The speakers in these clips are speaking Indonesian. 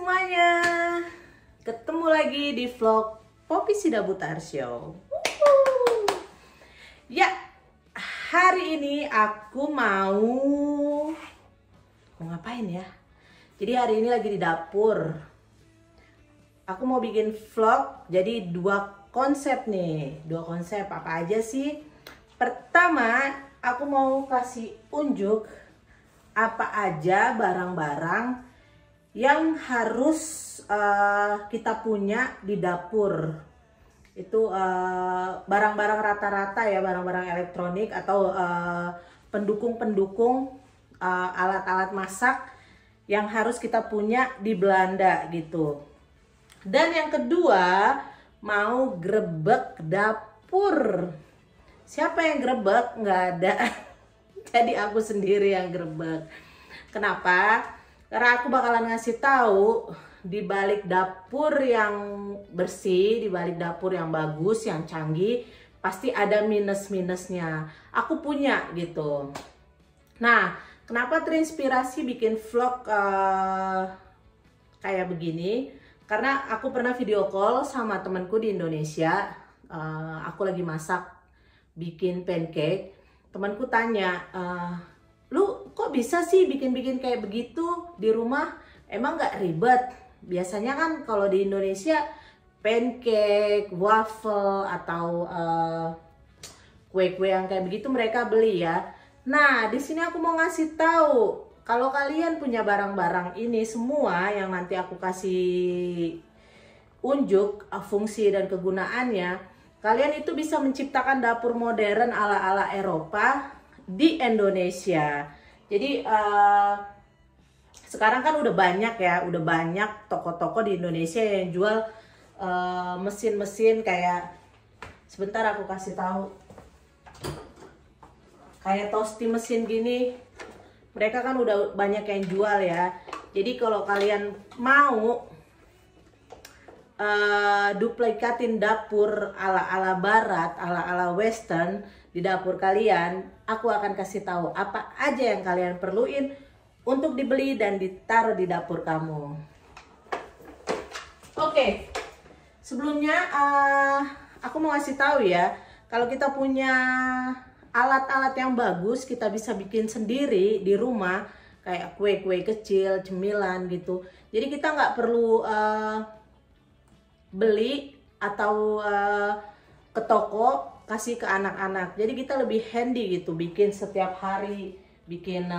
semuanya, ketemu lagi di vlog Poppy Sida Butar Show. Ya, hari ini aku mau ngapain ya? Jadi hari ini lagi di dapur. Aku mau bikin vlog, jadi dua konsep nih. Dua konsep apa aja sih? Pertama, aku mau kasih unjuk apa aja barang-barang yang harus kita punya di dapur. Itu barang-barang rata-rata ya, barang-barang elektronik atau pendukung-pendukung alat-alat masak yang harus kita punya di Belanda gitu. Dan yang kedua, mau grebek dapur. Siapa yang grebek? Nggak ada. Jadi aku sendiri yang grebek. Kenapa? Karena aku bakalan ngasih tahu di balik dapur yang bersih, di balik dapur yang bagus, yang canggih, pasti ada minus-minusnya. Aku punya gitu. Nah, kenapa terinspirasi bikin vlog kayak begini? Karena aku pernah video call sama temanku di Indonesia. Aku lagi masak, bikin pancake. Temanku tanya, lu kok bisa sih bikin-bikin kayak begitu di rumah? Emang nggak ribet? Biasanya kan kalau di Indonesia pancake, waffle atau kue-kue yang kayak begitu mereka beli ya. Nah, di sini aku mau ngasih tahu kalau kalian punya barang-barang ini semua yang nanti aku kasih unjuk fungsi dan kegunaannya, kalian itu bisa menciptakan dapur modern ala-ala Eropa di Indonesia. Jadi sekarang kan udah banyak ya, udah banyak toko-toko di Indonesia yang jual mesin-mesin kayak, sebentar aku kasih tahu, kayak toasty mesin gini. Mereka kan udah banyak yang jual ya. Jadi kalau kalian mau duplikatin dapur ala-ala barat, ala-ala western di dapur kalian, aku akan kasih tahu apa aja yang kalian perluin untuk dibeli dan ditaruh di dapur kamu. Oke, sebelumnya aku mau kasih tahu ya, kalau kita punya alat-alat yang bagus, kita bisa bikin sendiri di rumah, kayak kue-kue kecil, cemilan gitu. Jadi kita nggak perlu beli atau ke toko kasih ke anak-anak. Jadi kita lebih handy gitu, bikin setiap hari, bikin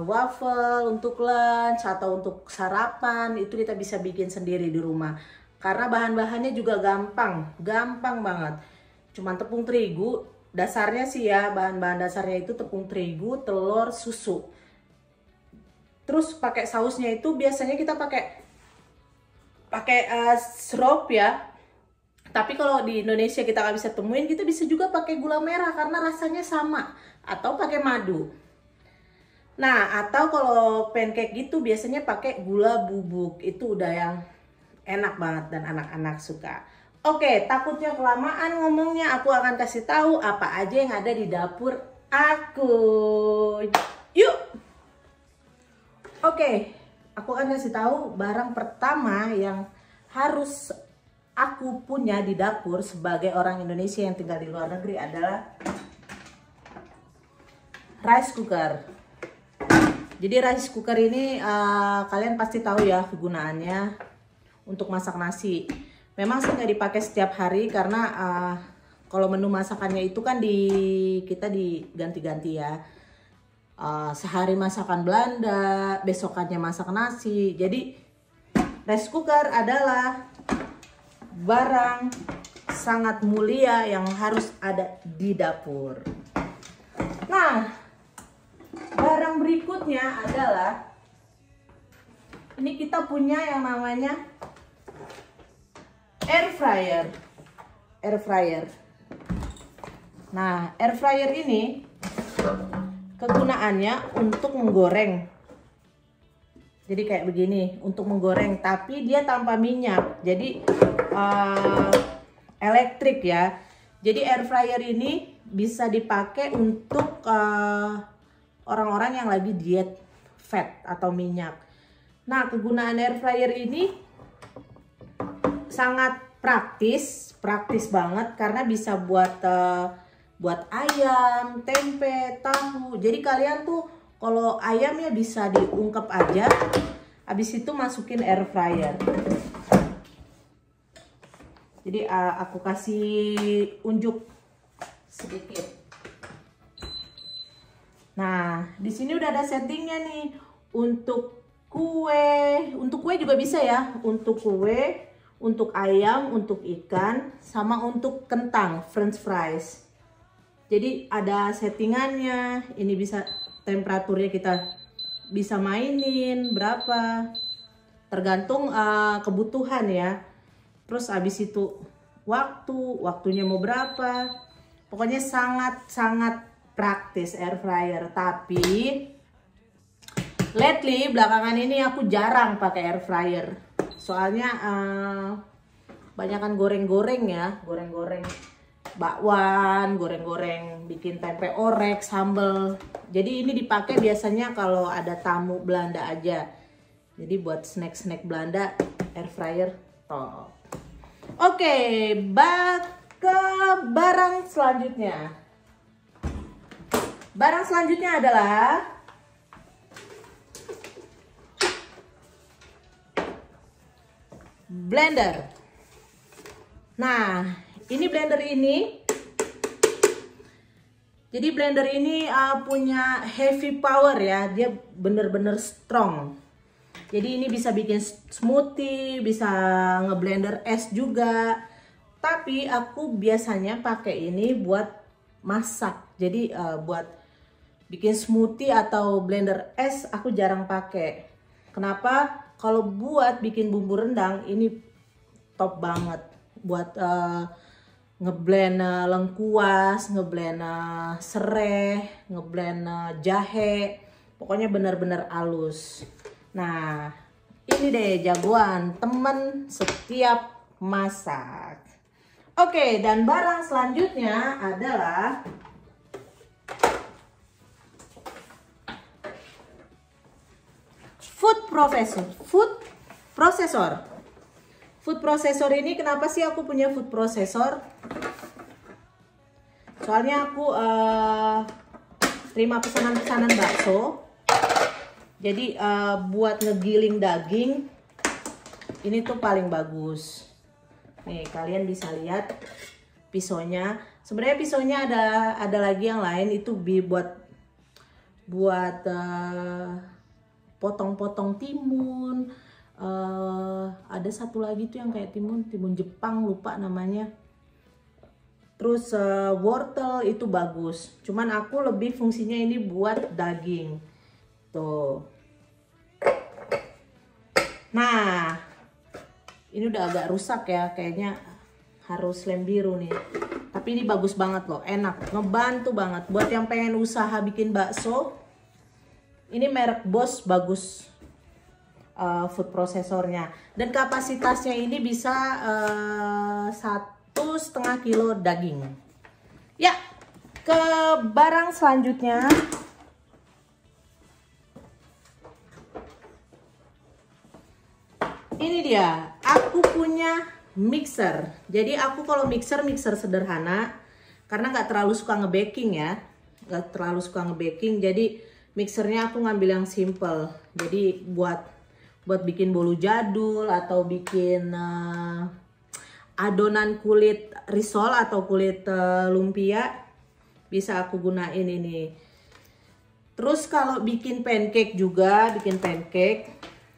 waffle untuk lunch atau untuk sarapan, itu kita bisa bikin sendiri di rumah. Karena bahan-bahannya juga gampang banget. Cuman tepung terigu, dasarnya sih ya, bahan-bahan dasarnya itu tepung terigu, telur, susu. Terus pakai sausnya itu biasanya kita pakai sirup ya. Tapi kalau di Indonesia kita nggak bisa temuin, kita bisa juga pakai gula merah karena rasanya sama, atau pakai madu. Nah, atau kalau pancake gitu biasanya pakai gula bubuk. Itu udah yang enak banget dan anak-anak suka. Oke, takutnya kelamaan ngomongnya, aku akan kasih tahu apa aja yang ada di dapur aku. Yuk. Oke, aku akan kasih tahu barang pertama yang harus aku punya di dapur sebagai orang Indonesia yang tinggal di luar negeri adalah rice cooker. Jadi rice cooker ini kalian pasti tahu ya kegunaannya untuk masak nasi. Memang sih nggak dipakai setiap hari karena kalau menu masakannya itu kan kita diganti-ganti ya. Sehari masakan Belanda, besokannya masak nasi. Jadi rice cooker adalah barang sangat mulia yang harus ada di dapur. Nah, barang berikutnya adalah ini, kita punya yang namanya air fryer. Nah, air fryer ini kegunaannya untuk menggoreng. Jadi kayak begini, untuk menggoreng, tapi dia tanpa minyak. Jadi elektrik ya. Jadi air fryer ini bisa dipakai untuk orang-orang yang lagi diet fat atau minyak. Nah, kegunaan air fryer ini sangat praktis banget karena bisa buat buat ayam, tempe, tahu. Jadi kalian tuh kalau ayamnya bisa diungkep aja, habis itu masukin air fryer. Jadi aku kasih unjuk sedikit. Nah, di sini udah ada settingnya nih untuk kue juga bisa ya, untuk kue, untuk ayam, untuk ikan, sama untuk kentang, French fries. Jadi ada settingannya. Ini bisa temperaturnya kita bisa mainin berapa, tergantung kebutuhan ya. Terus habis itu waktunya mau berapa. Pokoknya sangat praktis air fryer. Tapi lately belakangan ini aku jarang pakai air fryer. Soalnya banyakan goreng-goreng ya, goreng-goreng bakwan, goreng-goreng bikin tempe orek, sambal. Jadi ini dipakai biasanya kalau ada tamu Belanda aja. Jadi buat snack-snack Belanda, air fryer top. Oke, ke barang selanjutnya. Barang selanjutnya adalah blender. Nah, ini blender ini. Jadi blender ini punya heavy power ya. Dia bener-bener strong. Jadi ini bisa bikin smoothie, bisa ngeblender es juga. Tapi aku biasanya pakai ini buat masak. Jadi buat bikin smoothie atau blender es aku jarang pakai. Kenapa? Kalau buat bikin bumbu rendang ini top banget. Buat ngeblend lengkuas, ngeblend serai, ngeblend jahe. Pokoknya bener-bener halus. Nah, ini deh jagoan temen setiap masak. Oke, dan barang selanjutnya adalah food processor. Food processor ini kenapa sih aku punya food processor? Soalnya aku terima pesanan-pesanan bakso. Jadi buat ngegiling daging ini tuh paling bagus. Nih kalian bisa lihat pisaunya. Sebenarnya pisaunya ada lagi yang lain itu buat potong-potong timun. Ada satu lagi tuh yang kayak timun Jepang, lupa namanya. Terus wortel itu bagus. Cuman aku lebih fungsinya ini buat daging. Tuh. Nah, ini udah agak rusak ya, kayaknya harus lem biru nih. Tapi ini bagus banget loh, enak, ngebantu banget. Buat yang pengen usaha bikin bakso, ini merek Bosch bagus food processornya. Dan kapasitasnya ini bisa 1,5 kilo daging. Ya, ke barang selanjutnya. Ini dia, aku punya mixer. Jadi aku kalau mixer sederhana, karena nggak terlalu suka nge-baking ya, nggak terlalu suka nge-baking. Jadi mixernya aku ngambil yang simple. Jadi buat bikin bolu jadul atau bikin adonan kulit risol atau kulit lumpia bisa aku gunain ini. Terus kalau bikin pancake juga,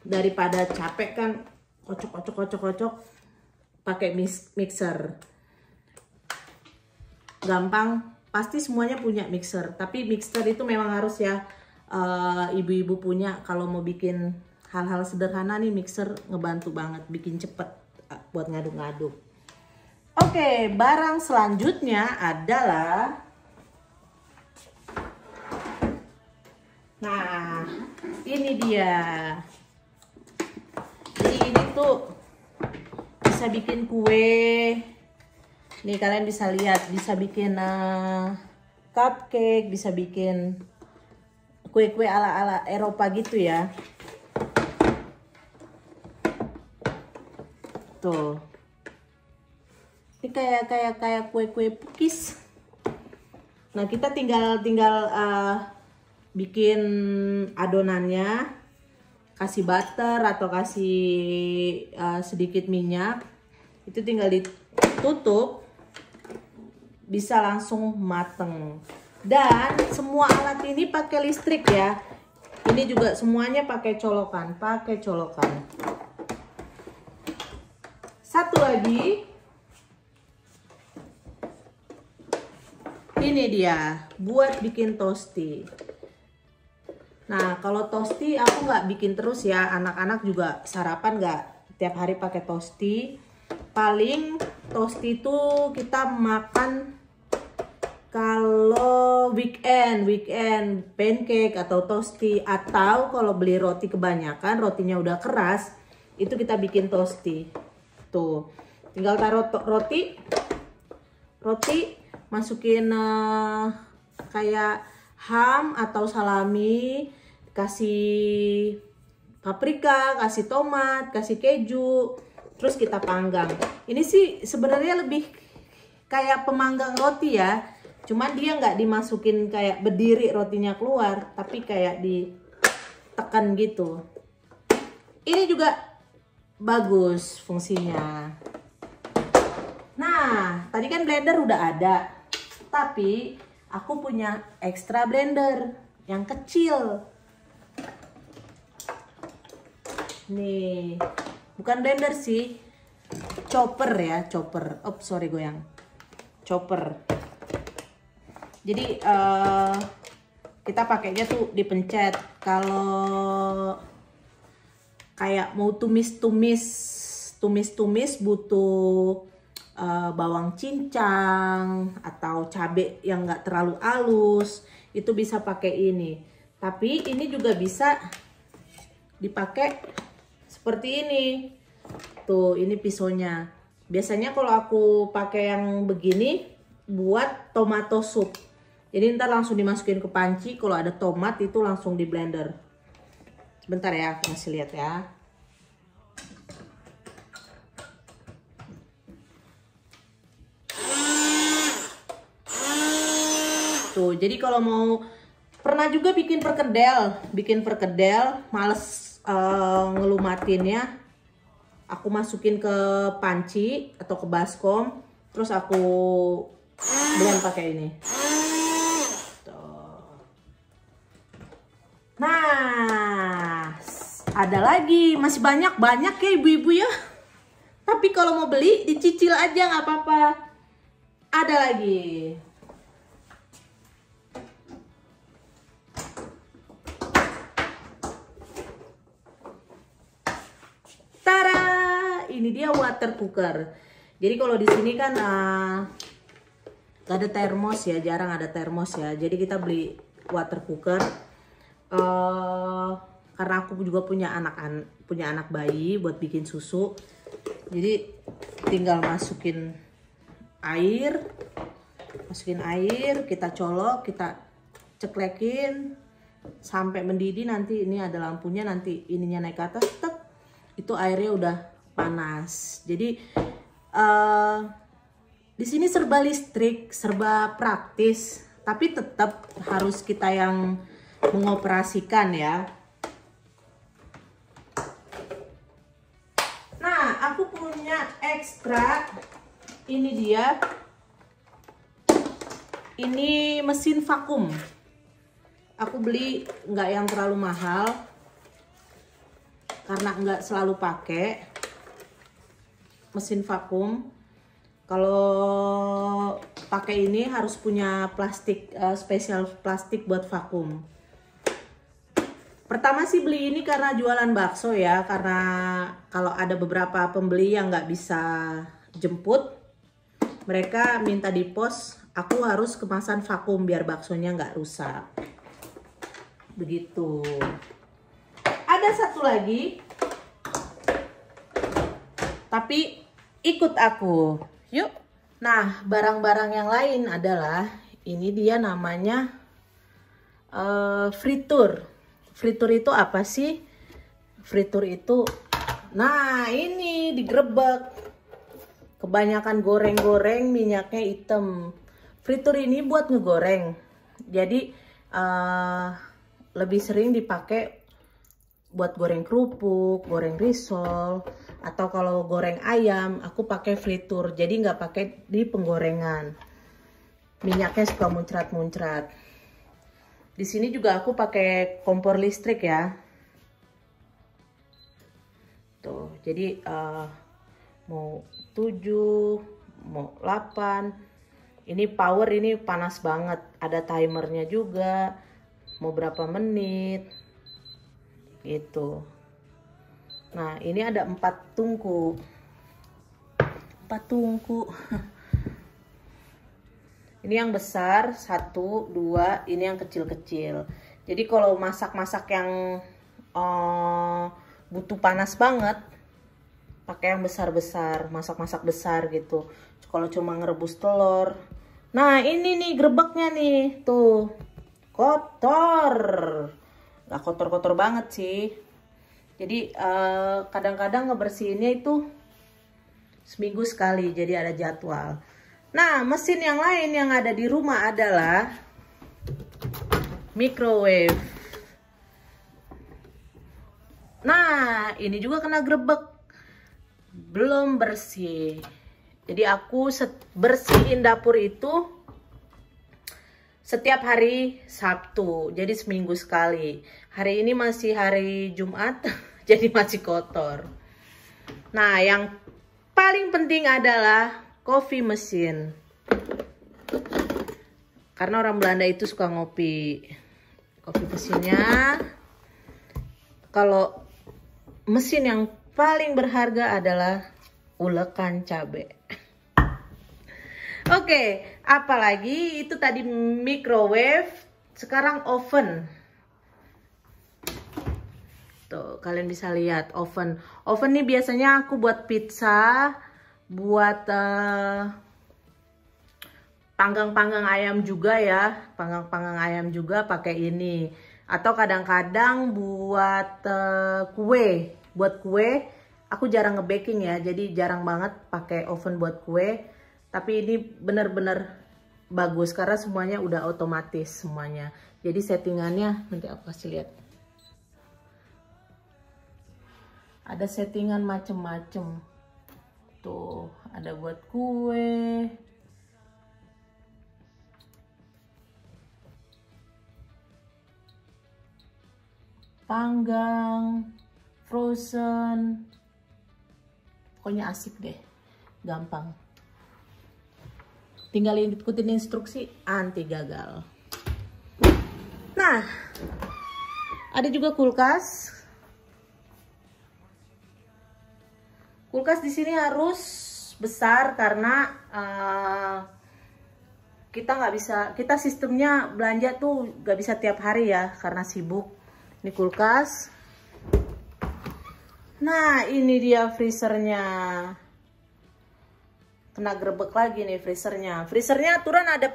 daripada capek kan kocok pakai mixer. Gampang, pasti semuanya punya mixer. Tapi mixer itu memang harus ya ibu-ibu punya kalau mau bikin hal-hal sederhana nih, mixer ngebantu banget, bikin cepet buat ngaduk-ngaduk. Oke, barang selanjutnya adalah nah, ini dia. Jadi ini tuh bisa bikin kue. Nih kalian bisa lihat, bisa bikin cupcake, bisa bikin kue-kue ala-ala Eropa gitu ya. Tuh. Ini kayak kue-kue cookies. Nah, kita tinggal bikin adonannya, kasih butter atau kasih sedikit minyak. Itu tinggal ditutup, bisa langsung mateng. Dan semua alat ini pakai listrik ya. Ini juga semuanya pakai colokan, Satu lagi, ini dia buat bikin tosti. Nah, kalau tosti aku nggak bikin terus ya. Anak-anak juga sarapan nggak tiap hari pakai tosti. Paling tosti itu kita makan kalau weekend pancake atau tosti, atau kalau beli roti kebanyakan rotinya udah keras, itu kita bikin tosti. Tuh, tinggal taruh roti masukin kayak ham atau salami, kasih paprika, kasih tomat, kasih keju, terus kita panggang. Ini sih sebenarnya lebih kayak pemanggang roti ya. Cuman dia nggak dimasukin kayak berdiri rotinya keluar, tapi kayak ditekan gitu. Ini juga bagus fungsinya. Nah, tadi kan blender udah ada, tapi aku punya extra blender yang kecil. Nih, bukan blender sih, chopper ya, chopper. Oh, sorry goyang. Chopper. Jadi kita pakainya tuh dipencet. Kalau kayak mau tumis-tumis butuh bawang cincang atau cabai yang nggak terlalu halus, itu bisa pakai ini. Tapi ini juga bisa dipakai seperti ini. Tuh, ini pisaunya. Biasanya kalau aku pakai yang begini buat tomato soup. Jadi ntar langsung dimasukin ke panci. Kalau ada tomat itu langsung di blender. Sebentar ya, aku masih lihat ya. Tuh, jadi kalau mau, pernah juga bikin perkedel, males ngelumatinnya. Aku masukin ke panci atau ke baskom, terus aku blend pakai ini. Nah, ada lagi, masih banyak ya ibu-ibu ya. Tapi kalau mau beli dicicil aja nggak apa-apa. Ada lagi. Tara, ini dia water cooker. Jadi kalau di sini kan gak ada termos ya, jarang ada termos ya. Jadi kita beli water cooker. Karena aku juga punya anak bayi buat bikin susu, jadi tinggal masukin air, kita colok, kita ceklekin sampai mendidih. Nanti ini ada lampunya, nanti ininya naik ke atas, tek, itu airnya udah panas. Jadi di sini serba listrik, serba praktis, tapi tetap harus kita yang mengoperasikan ya. Nah, aku punya ekstra. Ini dia. Ini mesin vakum. Aku beli nggak yang terlalu mahal, karena nggak selalu pakai mesin vakum. Kalau pakai ini harus punya plastik, spesial plastik buat vakum. Pertama sih beli ini karena jualan bakso ya, karena kalau ada beberapa pembeli yang nggak bisa jemput, mereka minta di pos, aku harus kemasan vakum biar baksonya nggak rusak. Begitu. Ada satu lagi, tapi ikut aku, yuk. Nah, barang-barang yang lain adalah ini dia namanya fritur. Fritur itu apa sih? Fritur itu Nah, ini digerebek. Kebanyakan goreng-goreng minyaknya hitam. Fritur ini buat ngegoreng. Jadi lebih sering dipakai buat goreng kerupuk, goreng risol, atau kalau goreng ayam aku pakai fritur. Jadi nggak pakai di penggorengan. Minyaknya suka muncrat-muncrat. Di sini juga aku pakai kompor listrik ya. Tuh, jadi mau 7, mau 8. Ini power, ini panas banget. Ada timernya juga. Mau berapa menit. Gitu. Nah, ini ada 4 tungku. 4 tungku. Ini yang besar 1, 2, ini yang kecil-kecil. Jadi kalau masak-masak yang butuh panas banget, pakai yang besar-besar, masak-masak besar gitu. Kalau cuma ngerebus telur. Nah, ini nih gerebeknya nih, tuh. Kotor. Nggak kotor-kotor banget sih. Jadi kadang-kadang ngebersihinnya itu seminggu sekali, jadi ada jadwal. Nah, mesin yang lain yang ada di rumah adalah microwave. Nah, ini juga kena grebek. Belum bersih. Jadi aku bersihin dapur itu setiap hari Sabtu. Jadi seminggu sekali. Hari ini masih hari Jumat, jadi masih kotor. Nah, yang paling penting adalah coffee mesin. Karena orang Belanda itu suka ngopi. Coffee mesinnya, kalau mesin yang paling berharga adalah ulekan cabai. Oke, apalagi itu tadi microwave, sekarang oven. Tuh, kalian bisa lihat oven. Oven ini biasanya aku buat pizza, buat panggang-panggang ayam juga ya, panggang-panggang ayam juga pakai ini. Atau kadang-kadang buat kue, aku jarang nge-baking ya, jadi jarang banget pakai oven buat kue. Tapi ini bener-bener bagus karena semuanya udah otomatis semuanya. Jadi settingannya nanti aku kasih lihat. Ada settingan macem-macem. Tuh, ada buat kue. Panggang, frozen. Pokoknya asik deh. Gampang. Tinggal ikutin instruksi, anti gagal. Nah, ada juga kulkas. Kulkas di sini harus besar karena kita sistemnya belanja tuh nggak bisa tiap hari ya karena sibuk. Ini kulkas. Nah, ini dia freezernya. Kena grebek lagi nih freezernya. Freezernya aturan ada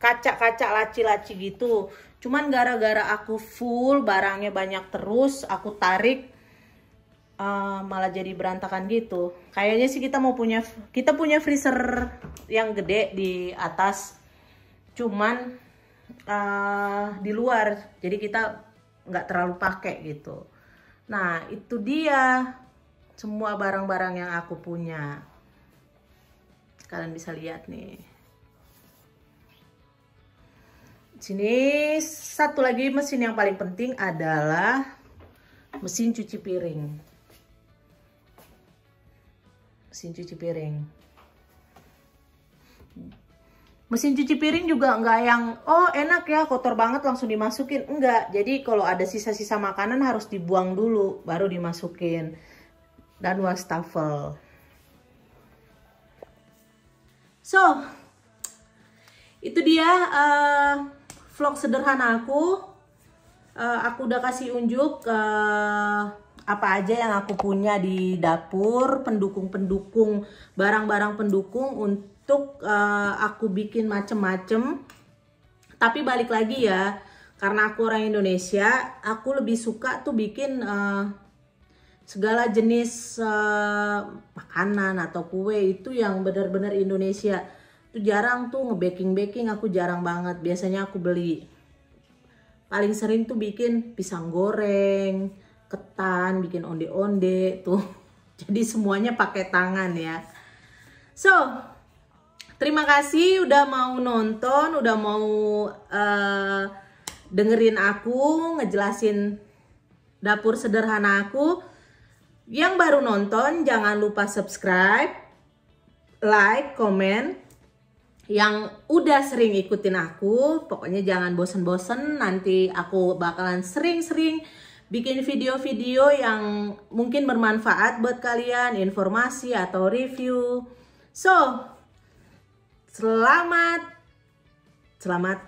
kaca-kaca laci-laci gitu. Cuman gara-gara aku full barangnya banyak terus, aku tarik. Malah jadi berantakan gitu. Kayaknya sih kita punya freezer yang gede di atas, cuman di luar, jadi kita nggak terlalu pakai gitu. Nah, itu dia semua barang-barang yang aku punya. Kalian bisa lihat nih. Sini satu lagi mesin yang paling penting adalah mesin cuci piring. Mesin cuci piring. Mesin cuci piring juga nggak yang oh enak ya kotor banget langsung dimasukin. Enggak, jadi kalau ada sisa-sisa makanan harus dibuang dulu baru dimasukin. Dan wastafel. So, itu dia vlog sederhana aku. Aku udah kasih unjuk apa aja yang aku punya di dapur, pendukung-pendukung, barang-barang pendukung untuk aku bikin macem-macem. Tapi balik lagi ya, karena aku orang Indonesia, aku lebih suka tuh bikin segala jenis makanan atau kue itu yang benar-benar Indonesia. Itu jarang tuh nge-baking, aku jarang banget. Biasanya aku beli. Paling sering tuh bikin pisang goreng, ketan, bikin onde-onde tuh. Jadi semuanya pakai tangan ya. So, terima kasih udah mau nonton, udah mau dengerin aku ngejelasin dapur sederhana aku. Yang baru nonton jangan lupa subscribe, like, komen. Yang udah sering ikutin aku, pokoknya jangan bosen-bosen. Nanti aku bakalan sering-sering bikin video-video yang mungkin bermanfaat buat kalian, informasi atau review. So, selamat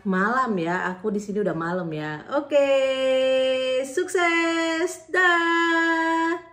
malam ya. Aku di sini udah malam ya. Oke, sukses. Dah.